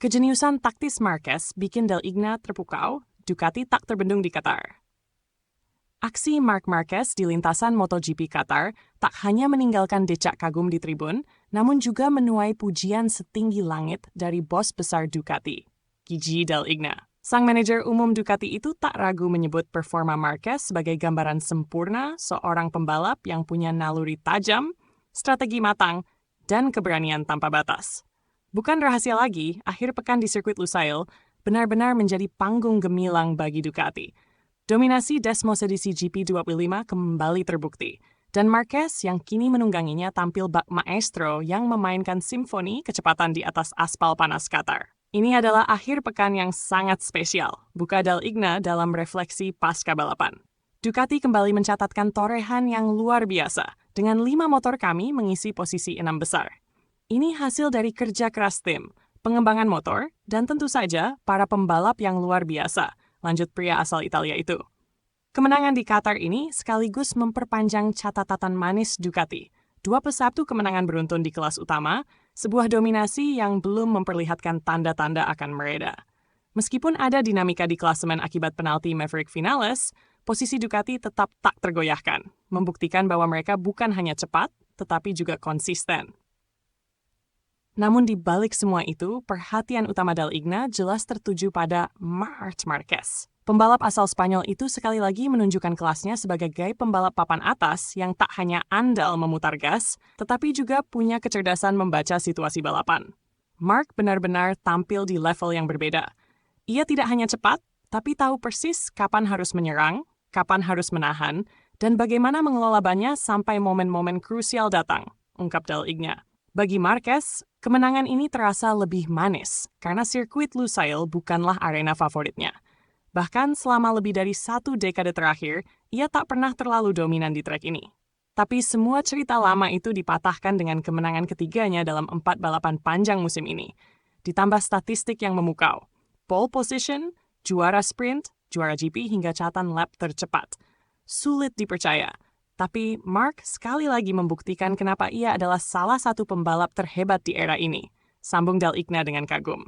Kejeniusan taktis Marquez bikin Del Igna terpukau, Ducati tak terbendung di Qatar. Aksi Marc Marquez di lintasan MotoGP Qatar tak hanya meninggalkan decak kagum di tribun, namun juga menuai pujian setinggi langit dari bos besar Ducati, Gigi Del Igna. Sang manajer umum Ducati itu tak ragu menyebut performa Marquez sebagai gambaran sempurna seorang pembalap yang punya naluri tajam, strategi matang, dan keberanian tanpa batas. Bukan rahasia lagi, akhir pekan di sirkuit Lusail benar-benar menjadi panggung gemilang bagi Ducati. Dominasi Desmos edisi GP25 kembali terbukti, dan Marquez yang kini menungganginya tampil bak maestro yang memainkan simfoni kecepatan di atas aspal panas Qatar. Ini adalah akhir pekan yang sangat spesial, buka Del Igna dalam refleksi pasca balapan. Ducati kembali mencatatkan torehan yang luar biasa, dengan 5 motor kami mengisi posisi 6 besar. Ini hasil dari kerja keras tim, pengembangan motor, dan tentu saja para pembalap yang luar biasa, lanjut pria asal Italia itu. Kemenangan di Qatar ini sekaligus memperpanjang catatan manis Ducati. 21 kemenangan beruntun di kelas utama, sebuah dominasi yang belum memperlihatkan tanda-tanda akan mereda. Meskipun ada dinamika di klasemen akibat penalti Maverick Vinales, posisi Ducati tetap tak tergoyahkan, membuktikan bahwa mereka bukan hanya cepat, tetapi juga konsisten. Namun di balik semua itu, perhatian utama Del Igna jelas tertuju pada Marc Marquez. Pembalap asal Spanyol itu sekali lagi menunjukkan kelasnya sebagai pembalap papan atas yang tak hanya andal memutar gas, tetapi juga punya kecerdasan membaca situasi balapan. Marc benar-benar tampil di level yang berbeda. Ia tidak hanya cepat, tapi tahu persis kapan harus menyerang, kapan harus menahan, dan bagaimana mengelola bannya sampai momen-momen krusial datang, ungkap Del Igna. Bagi Marquez, kemenangan ini terasa lebih manis karena sirkuit Lusail bukanlah arena favoritnya. Bahkan selama lebih dari 1 dekade terakhir, ia tak pernah terlalu dominan di trek ini. Tapi semua cerita lama itu dipatahkan dengan kemenangan ketiganya dalam 4 balapan panjang musim ini. Ditambah statistik yang memukau. Pole position, juara sprint, juara GP hingga catatan lap tercepat. Sulit dipercaya. Tapi Marc sekali lagi membuktikan kenapa ia adalah salah satu pembalap terhebat di era ini, sambung Del Igna dengan kagum.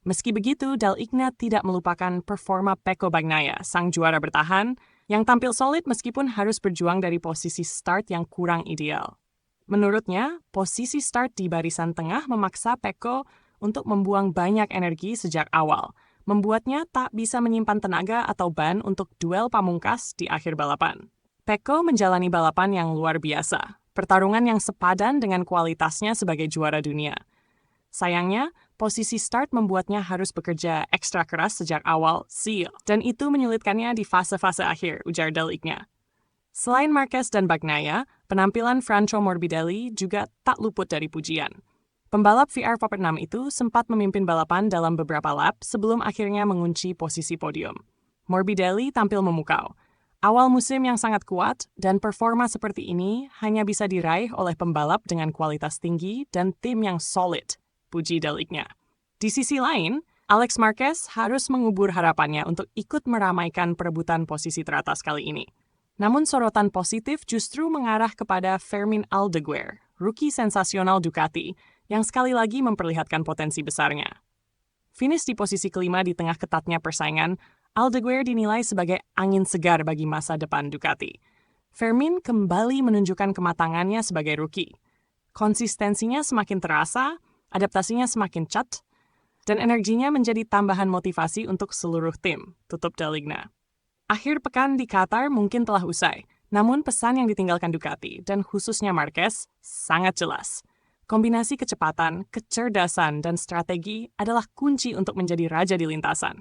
Meski begitu, Del Igna tidak melupakan performa Pecco Bagnaia, sang juara bertahan, yang tampil solid meskipun harus berjuang dari posisi start yang kurang ideal. Menurutnya, posisi start di barisan tengah memaksa Pecco untuk membuang banyak energi sejak awal, membuatnya tak bisa menyimpan tenaga atau ban untuk duel pamungkas di akhir balapan. Pecco menjalani balapan yang luar biasa, pertarungan yang sepadan dengan kualitasnya sebagai juara dunia. Sayangnya, posisi start membuatnya harus bekerja ekstra keras sejak awal, dan itu menyulitkannya di fase-fase akhir, ujar Del Igna. Selain Marquez dan Bagnaia, penampilan Franco Morbidelli juga tak luput dari pujian. Pembalap VR Top 6 itu sempat memimpin balapan dalam beberapa lap sebelum akhirnya mengunci posisi podium. Morbidelli tampil memukau. Awal musim yang sangat kuat dan performa seperti ini hanya bisa diraih oleh pembalap dengan kualitas tinggi dan tim yang solid, puji Del Igna. Di sisi lain, Alex Marquez harus mengubur harapannya untuk ikut meramaikan perebutan posisi teratas kali ini. Namun sorotan positif justru mengarah kepada Fermin Aldeguer, rookie sensasional Ducati, yang sekali lagi memperlihatkan potensi besarnya. Finish di posisi kelima di tengah ketatnya persaingan, Aldeguer dinilai sebagai angin segar bagi masa depan Ducati. Fermin kembali menunjukkan kematangannya sebagai rookie. Konsistensinya semakin terasa, adaptasinya semakin cat, dan energinya menjadi tambahan motivasi untuk seluruh tim, tutup Del Igna. Akhir pekan di Qatar mungkin telah usai, namun pesan yang ditinggalkan Ducati, dan khususnya Marquez, sangat jelas. Kombinasi kecepatan, kecerdasan, dan strategi adalah kunci untuk menjadi raja di lintasan.